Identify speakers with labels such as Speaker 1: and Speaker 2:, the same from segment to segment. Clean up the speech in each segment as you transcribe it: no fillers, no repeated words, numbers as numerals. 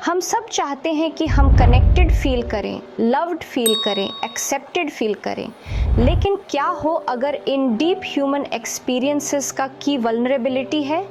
Speaker 1: हम सब चाहते हैं कि हम कनेक्टेड फील करें, लव्ड फील करें, एक्सेप्टेड फील करें, लेकिन क्या हो अगर इन डीप ह्यूमन एक्सपीरियंसेस का की वल्नरेबिलिटी है?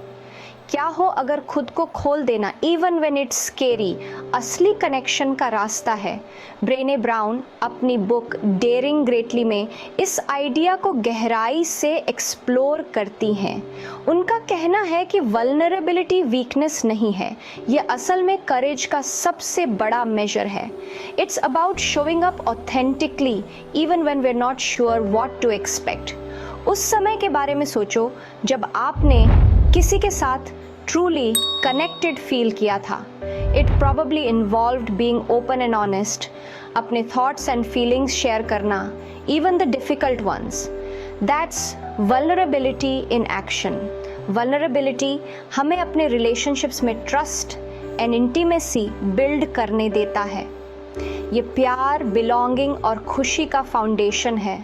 Speaker 1: क्या हो अगर खुद को खोल देना इवन व्हेन इट्स स्केरी असली कनेक्शन का रास्ता है? ब्रेने ब्राउन अपनी बुक डेयरिंग ग्रेटली में इस आइडिया को गहराई से एक्सप्लोर करती हैं। उनका कहना है कि वल्नरेबिलिटी वीकनेस नहीं है, ये असल में करेज का सबसे बड़ा मेजर है। It's about showing up authentically even when we are not sure what to expect. उस समय के बारे में सोचो जब आपने किसी के साथ ट्रूली कनेक्टेड फील किया था। It probably involved being open and honest, अपने थॉट्स एंड फीलिंग्स शेयर करना, even the difficult ones. That's vulnerability in action. Vulnerability हमें अपने रिलेशनशिप्स में ट्रस्ट एंड इंटीमेसी बिल्ड करने देता है। ये प्यार, बिलोंगिंग और खुशी का फाउंडेशन है।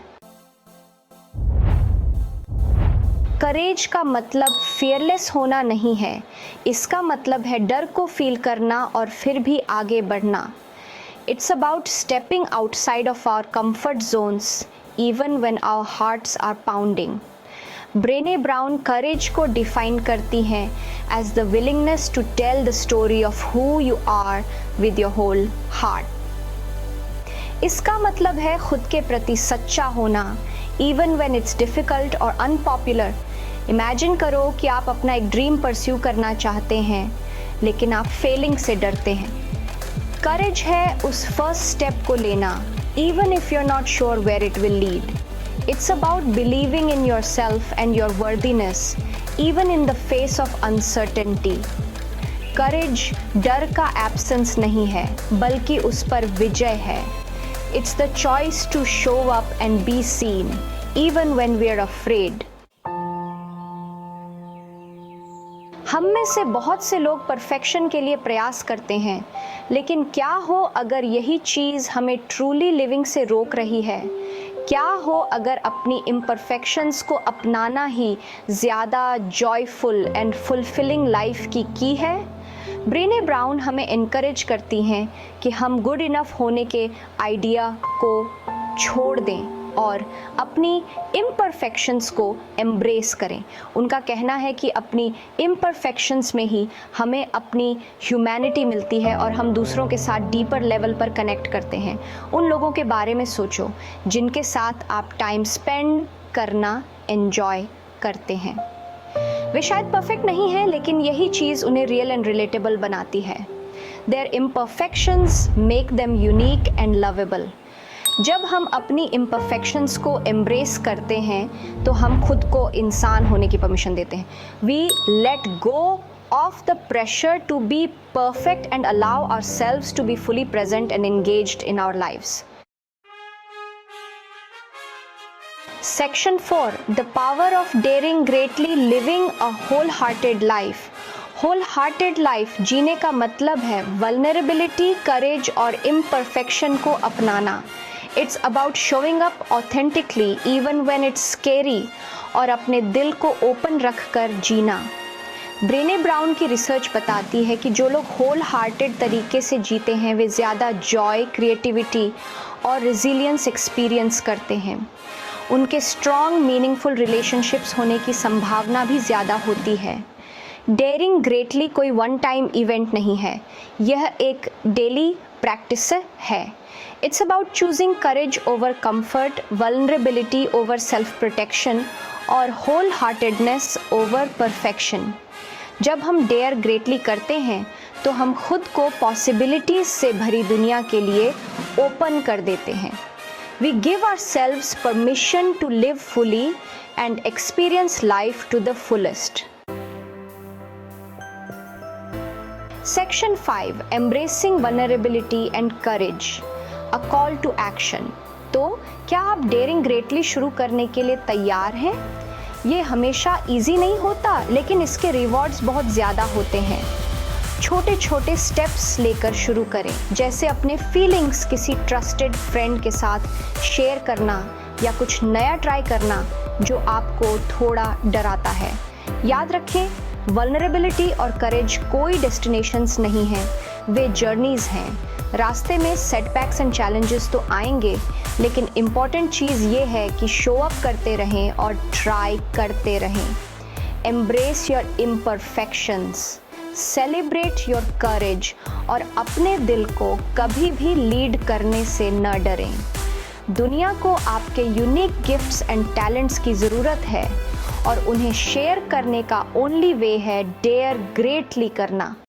Speaker 1: करेज का मतलब फियरलेस होना नहीं है, इसका मतलब है डर को फील करना और फिर भी आगे बढ़ना। It's about stepping outside of our comfort zones even when our hearts are pounding. Brene Brown courage को डिफाइन करती हैं as the willingness to tell the story of who you are with your whole heart. इसका मतलब है खुद के प्रति सच्चा होना इवन व्हेन इट्स डिफिकल्ट और अनपॉपुलर। इमेजिन करो कि आप अपना एक ड्रीम परस्यू करना चाहते हैं लेकिन आप फेलिंग से डरते हैं। करेज है उस फर्स्ट स्टेप को लेना even if you are not sure where it will lead. It's about believing in yourself and your worthiness even in the face of uncertainty. Courage डर का एब्सेंस नहीं है बल्कि उस पर विजय है। It's the choice to show up and be seen, even when we are afraid. हम में से बहुत से लोग परफेक्शन के लिए प्रयास करते हैं, लेकिन क्या हो अगर यही चीज़ हमें ट्रूली लिविंग से रोक रही है? क्या हो अगर अपनी इम्परफेक्शंस को अपनाना ही ज़्यादा जॉयफुल एंड फुलफिलिंग लाइफ की है? ब्रेने ब्राउन हमें इनकरेज करती हैं कि हम गुड इनफ होने के आइडिया को छोड़ दें और अपनी इम्परफेक्शंस को एम्ब्रेस करें। उनका कहना है कि अपनी इम्परफेक्शंस में ही हमें अपनी ह्यूमैनिटी मिलती है और हम दूसरों के साथ डीपर लेवल पर कनेक्ट करते हैं। उन लोगों के बारे में सोचो जिनके साथ आप टाइम स्पेंड करना एंजॉय करते हैं। वे शायद परफेक्ट नहीं हैं, लेकिन यही चीज़ उन्हें रियल एंड रिलेटेबल बनाती है। Their imperfections make them unique and lovable. जब हम अपनी इम्परफेक्शंस को एम्ब्रेस करते हैं तो हम खुद को इंसान होने की परमिशन देते हैं। We let go of the pressure to be perfect and allow ourselves to be fully present and engaged in our lives. Section 4. The power of daring greatly living a wholehearted life. Wholehearted life जीने का मतलब है vulnerability, courage और imperfection को अपनाना। It's about showing up authentically even when it's scary और अपने दिल को ओपन रख कर जीना। ब्रेने ब्राउन की रिसर्च बताती है कि जो लोग होल हार्टेड तरीके से जीते हैं वे ज़्यादा जॉय, क्रिएटिविटी और रिजिलियंस एक्सपीरियंस करते हैं। उनके स्ट्रॉन्ग मीनिंगफुल रिलेशनशिप्स होने की संभावना भी ज़्यादा होती है। डेयरिंग ग्रेटली कोई वन टाइम इवेंट नहीं है, यह एक डेली प्रैक्टिस है। It's about choosing courage over comfort, vulnerability over self protection और होल हार्टेडनेस ओवर परफेक्शन। जब हम डेयर ग्रेटली करते हैं तो हम खुद को पॉसिबिलिटीज़ से भरी दुनिया के लिए ओपन कर देते हैं। We give ourselves permission to live fully and experience life to the fullest. Section 5. Embracing vulnerability and courage. A call to action. तो क्या आप डेयरिंग ग्रेटली शुरू करने के लिए तैयार हैं? ये हमेशा इजी नहीं होता, लेकिन इसके रिवॉर्ड्स बहुत ज़्यादा होते हैं। छोटे छोटे स्टेप्स लेकर शुरू करें, जैसे अपने फीलिंग्स किसी ट्रस्टेड फ्रेंड के साथ शेयर करना या कुछ नया ट्राई करना जो आपको थोड़ा डराता है। याद रखें, वल्नरेबिलिटी और करेज कोई डेस्टिनेशंस नहीं है, वे जर्नीज़ हैं। रास्ते में सेटबैक्स एंड चैलेंजेस तो आएंगे, लेकिन इम्पॉर्टेंट चीज़ ये है कि शो अप करते रहें और ट्राई करते रहें। Embrace your imperfections, celebrate your करेज और अपने दिल को कभी भी लीड करने से न डरें। दुनिया को आपके यूनिक गिफ्ट्स एंड टैलेंट्स की ज़रूरत है और उन्हें शेयर करने का ओनली वे है डेयर ग्रेटली करना।